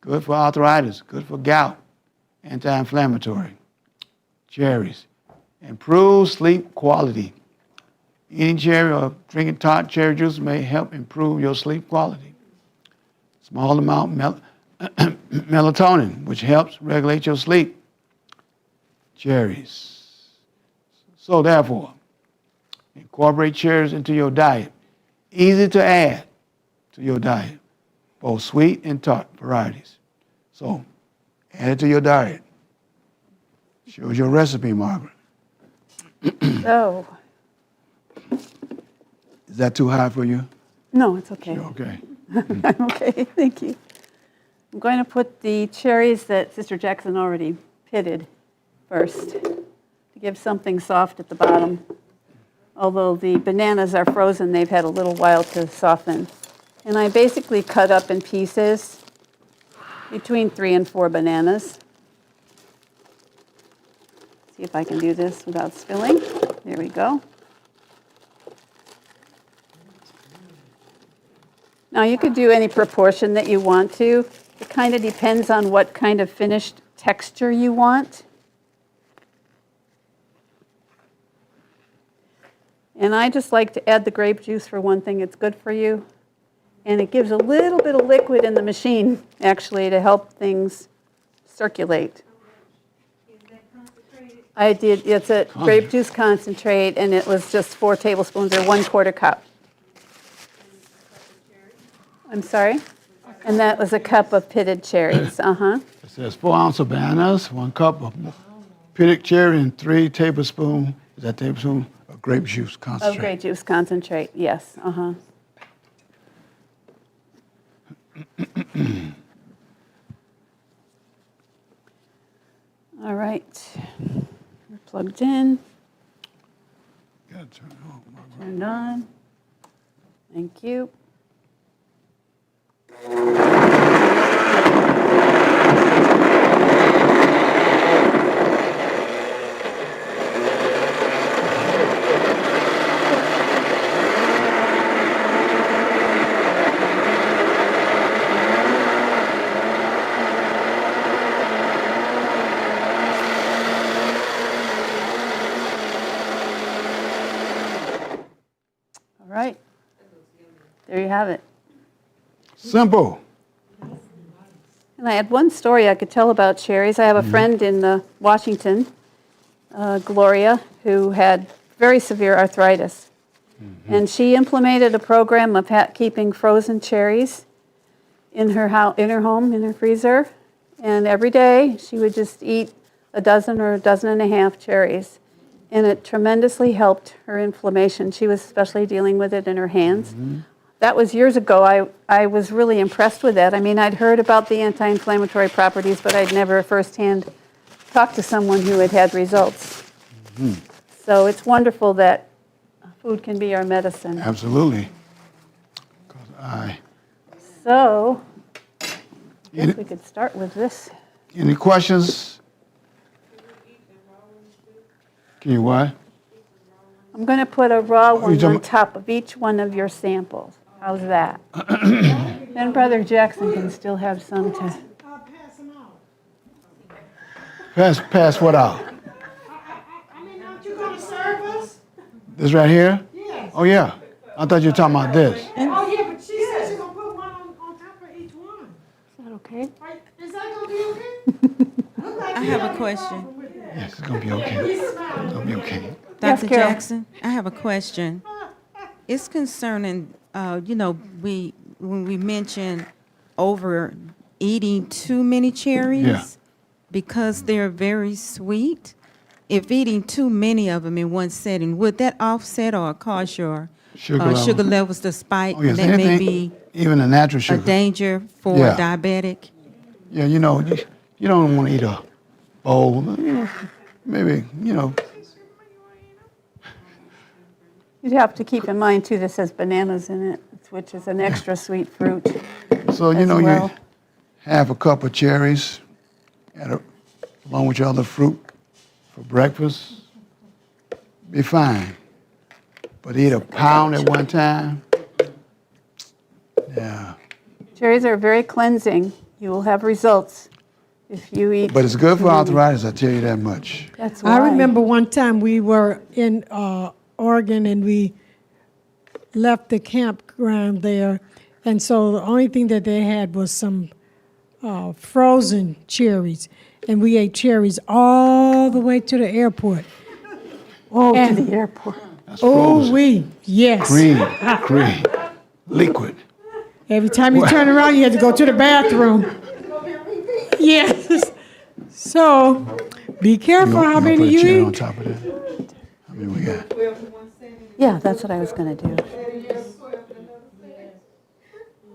[SPEAKER 1] Good for arthritis, good for gout, anti-inflammatory. Cherries. Improve sleep quality. Eating cherry or drinking tart cherry juice may help improve your sleep quality. Small amount melatonin, which helps regulate your sleep. Cherries. So therefore, incorporate cherries into your diet. Easy to add to your diet, both sweet and tart varieties. So add it to your diet. Shows your recipe, Margaret.
[SPEAKER 5] So,
[SPEAKER 1] Is that too high for you?
[SPEAKER 5] no, it's okay.
[SPEAKER 1] You're okay.
[SPEAKER 5] I'm okay, thank you. I'm going to put the cherries that Sister Jackson already pitted first to give something soft at the bottom. Although the bananas are frozen, they've had a little while to soften. And I basically cut up in pieces between 3 and 4 bananas. See if I can do this without spilling. There we go. Now you could do any proportion that you want to. It kind of depends on what kind of finished texture you want. And I just like to add the grape juice for one thing. It's good for you. And it gives a little bit of liquid in the machine, actually, to help things circulate. I did, it's a grape juice concentrate, and it was just 4 tablespoons or 1/4 cup. I'm sorry? And that was a cup of pitted cherries,
[SPEAKER 1] It says 4 ounces of bananas, 1 cup of pitted cherry, and 3 tablespoons, is that tablespoon, of grape juice concentrate.
[SPEAKER 5] Of grape juice concentrate, yes, All right, we're plugged in,
[SPEAKER 1] Gotta turn it on, Margaret.
[SPEAKER 5] turned on. Thank you. All right, there you have it.
[SPEAKER 1] Simple.
[SPEAKER 5] And I had one story I could tell about cherries. I have a friend in Washington, Gloria, who had very severe arthritis. And she implemented a program of keeping frozen cherries in her home, in her freezer. And every day she would just eat a dozen or a dozen and a half cherries. And it tremendously helped her inflammation. She was especially dealing with it in her hands. that was years ago. I was really impressed with that. I mean, I'd heard about the anti-inflammatory properties, but I'd never firsthand talked to someone who had had results. So it's wonderful that food can be our medicine.
[SPEAKER 1] Absolutely. 'Cause I.
[SPEAKER 5] So I guess
[SPEAKER 1] Any,
[SPEAKER 5] we could start with this.
[SPEAKER 1] any questions? Can you what?
[SPEAKER 5] I'm going to put a raw
[SPEAKER 1] you
[SPEAKER 5] one
[SPEAKER 1] talking
[SPEAKER 5] on
[SPEAKER 1] about-
[SPEAKER 5] top of each one of your samples. How's that? Then Brother Jackson can still have some to.
[SPEAKER 9] Pass them out.
[SPEAKER 1] Pass what out?
[SPEAKER 9] I mean, aren't you gonna serve us?
[SPEAKER 1] This right here?
[SPEAKER 9] Yes.
[SPEAKER 1] Oh yeah. I thought you were talking about this.
[SPEAKER 9] Oh, yeah, but she said she's gonna put one on top of each one.
[SPEAKER 5] Is that okay?
[SPEAKER 9] Is that gonna be okay?
[SPEAKER 2] I have a question.
[SPEAKER 1] Yes, it's gonna be okay. It's gonna be okay.
[SPEAKER 5] Yes,
[SPEAKER 2] Dr.
[SPEAKER 5] Carol.
[SPEAKER 2] Jackson, I have a question. It's concerning, when we mention overeating too many cherries,
[SPEAKER 1] Yeah.
[SPEAKER 2] because they're very sweet. If eating too many of them in one setting, would that offset or cause your
[SPEAKER 1] Sugar
[SPEAKER 2] sugar
[SPEAKER 1] level.
[SPEAKER 2] levels to spike?
[SPEAKER 1] Oh yes,
[SPEAKER 2] That may
[SPEAKER 1] anything,
[SPEAKER 2] be
[SPEAKER 1] even the natural
[SPEAKER 2] a
[SPEAKER 1] sugar.
[SPEAKER 2] danger for
[SPEAKER 1] Yeah.
[SPEAKER 2] a diabetic.
[SPEAKER 1] Yeah, you know, you don't want to eat a bowl. Maybe, you know.
[SPEAKER 5] You'd have to keep in mind, too, this has bananas in it, which is an extra sweet fruit.
[SPEAKER 1] So, you
[SPEAKER 5] As
[SPEAKER 1] know,
[SPEAKER 5] well.
[SPEAKER 1] you have a cup of cherries along with your other fruit for breakfast, be fine. But eat a pound at one time, yeah.
[SPEAKER 5] Cherries are very cleansing. You will have results if you eat.
[SPEAKER 1] But it's good for
[SPEAKER 5] too many.
[SPEAKER 1] arthritis, I tell you that much.
[SPEAKER 5] That's why.
[SPEAKER 9] I remember one time we were in Oregon and we left the campground there. And so the only thing that they had was some frozen cherries. And we ate cherries all the way to the airport.
[SPEAKER 5] Oh, to
[SPEAKER 9] and-
[SPEAKER 5] the airport.
[SPEAKER 1] That's
[SPEAKER 9] Oh,
[SPEAKER 1] frozen.
[SPEAKER 9] yes.
[SPEAKER 1] Cream, liquid.
[SPEAKER 9] Every time you turn around, you had to go to the bathroom. Yes. So be careful how
[SPEAKER 1] gonna
[SPEAKER 9] many
[SPEAKER 1] put a
[SPEAKER 9] you
[SPEAKER 1] chair on
[SPEAKER 9] eat.
[SPEAKER 1] top of that? How many we got?
[SPEAKER 5] Yeah, that's what I was going to do.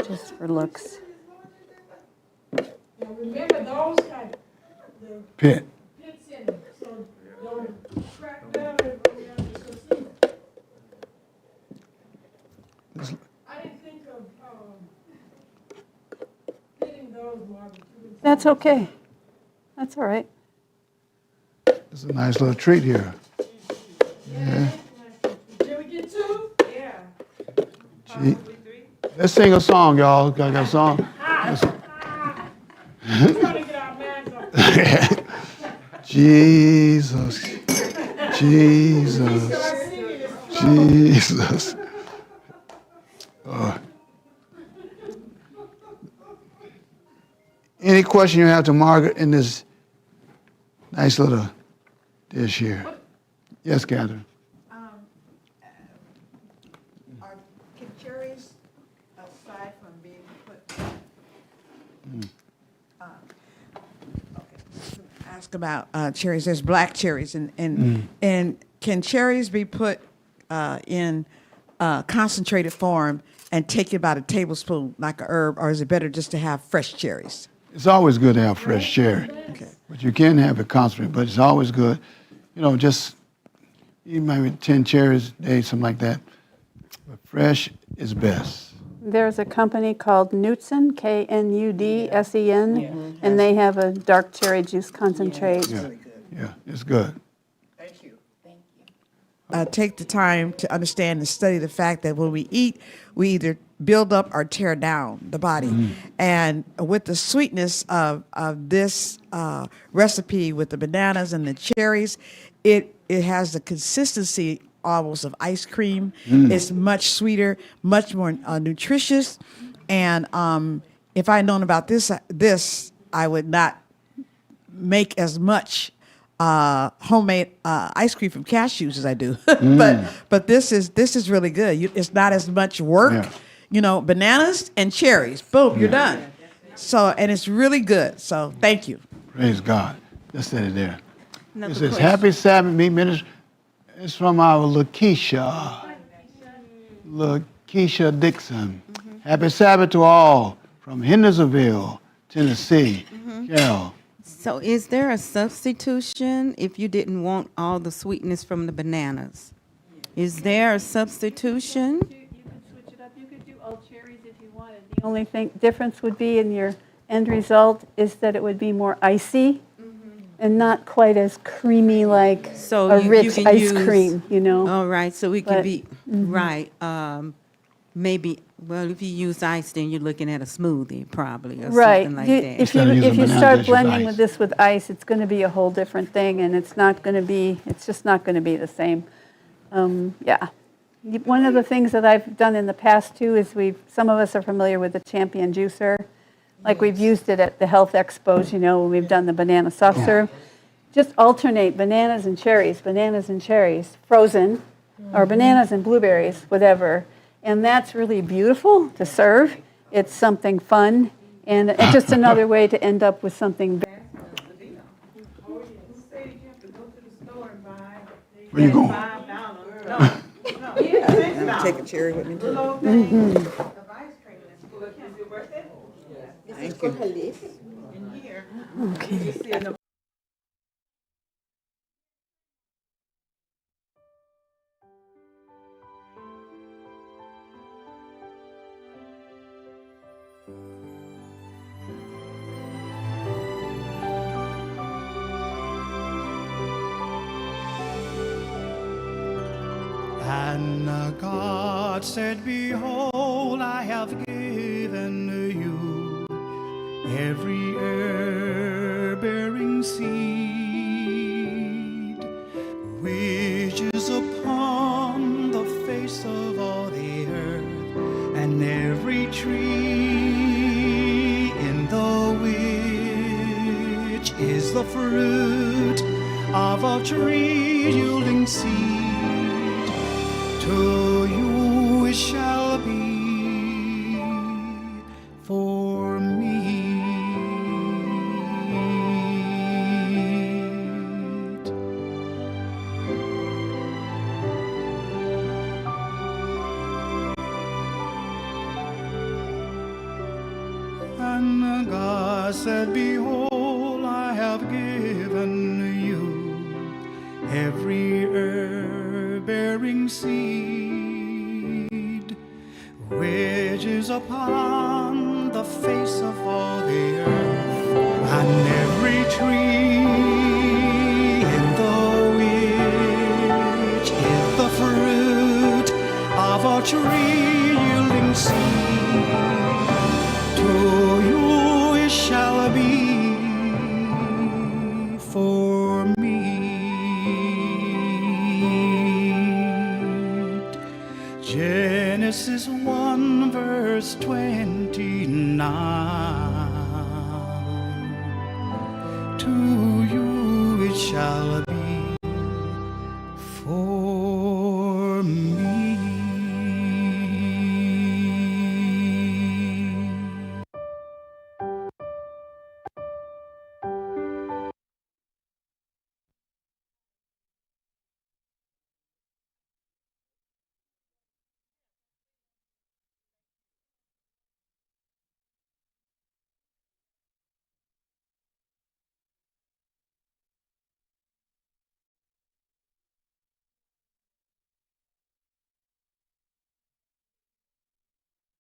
[SPEAKER 5] Just for looks.
[SPEAKER 9] Remember those got
[SPEAKER 1] Pit.
[SPEAKER 9] pits in them, so don't crack down and I didn't think of hitting those, Margaret.
[SPEAKER 5] That's okay. That's all right.
[SPEAKER 1] It's a nice little treat here.
[SPEAKER 9] Did we get two?
[SPEAKER 1] Gee. Let's sing a song, y'all. Got a song?
[SPEAKER 9] We're trying to get our minds off.
[SPEAKER 1] Jesus, Jesus, Jesus. Any question you have to Margaret in this nice little dish here? Yes, Catherine.
[SPEAKER 3] Can cherries, aside from being put, ask about cherries. There's black cherries, and can cherries be put in concentrated form and take about a tablespoon like a herb, or is it better just to have fresh cherries?
[SPEAKER 1] It's always good to have fresh cherry.
[SPEAKER 3] Okay.
[SPEAKER 1] But you can have it concentrated, but it's always good. You know, just eat maybe 10 cherries a day, something like that. But fresh is best.
[SPEAKER 5] There's a company called Knudsen, Knudsen, and they have a dark cherry juice concentrate.
[SPEAKER 1] Yeah, it's good.
[SPEAKER 3] Take the time to understand and study the fact that when we eat, we either build up or tear down the body. And with the sweetness of this recipe with the bananas and the cherries, it has the consistency almost of ice cream. It's much sweeter, much more nutritious. And if I had known about this, I would not make as much homemade ice cream from cashews as I do. but this is really good. It's not as much work.
[SPEAKER 1] Yeah.
[SPEAKER 3] You know, bananas and cherries. Boom, you're done. So, and it's really good. So, thank you.
[SPEAKER 1] Praise God. Just set it there.
[SPEAKER 2] Another
[SPEAKER 1] It says,
[SPEAKER 2] question.
[SPEAKER 1] Happy Sabbath, Meat Ministry. It's from our Lakeisha. Keisha Dixon. Happy Sabbath to all from Hendersonville, Tennessee. Carol.
[SPEAKER 2] So is there a substitution if you didn't want all the sweetness from the bananas? Is there a substitution?
[SPEAKER 5] You could switch it up. You could do all cherries if you wanted. The only difference would be in your end result is that it would be more icy and not quite as creamy like
[SPEAKER 2] So
[SPEAKER 5] a
[SPEAKER 2] you
[SPEAKER 5] rich
[SPEAKER 2] can
[SPEAKER 5] ice
[SPEAKER 2] use-
[SPEAKER 5] cream, you know?
[SPEAKER 2] All right, so it could
[SPEAKER 5] But-
[SPEAKER 2] be, right, maybe, well, if you use ice, then you're looking at a smoothie probably, or
[SPEAKER 5] Right.
[SPEAKER 2] something like
[SPEAKER 5] You-
[SPEAKER 2] that.
[SPEAKER 1] Instead of using
[SPEAKER 5] If you
[SPEAKER 1] bananas,
[SPEAKER 5] start
[SPEAKER 1] just use
[SPEAKER 5] blending
[SPEAKER 1] ice.
[SPEAKER 5] with this with ice, it's going to be a whole different thing, and it's just not going to be the same. Yeah. One of the things that I've done in the past too is some of us are familiar with the Champion juicer. Like we've used it at the health expos, you know, when we've done the banana soft serve. Just alternate bananas and cherries, frozen, or bananas and blueberries, whatever. And that's really beautiful to serve. It's something fun, and it's just another way to end up with something.
[SPEAKER 1] Where you going?
[SPEAKER 3] Take a cherry with me.
[SPEAKER 5] Okay.
[SPEAKER 10] And God said, Behold, I have given you every herb-bearing seed, which is upon the face of all the earth, and every tree in the which is the fruit of a tree yielding seed. To you it shall be for meat. And God said, Behold, I have given you every herb-bearing seed, which is upon the face of all the earth, and every tree in the which is the fruit of a tree yielding seed. To you it shall be for meat. Genesis 1 verse 29. To you it shall be for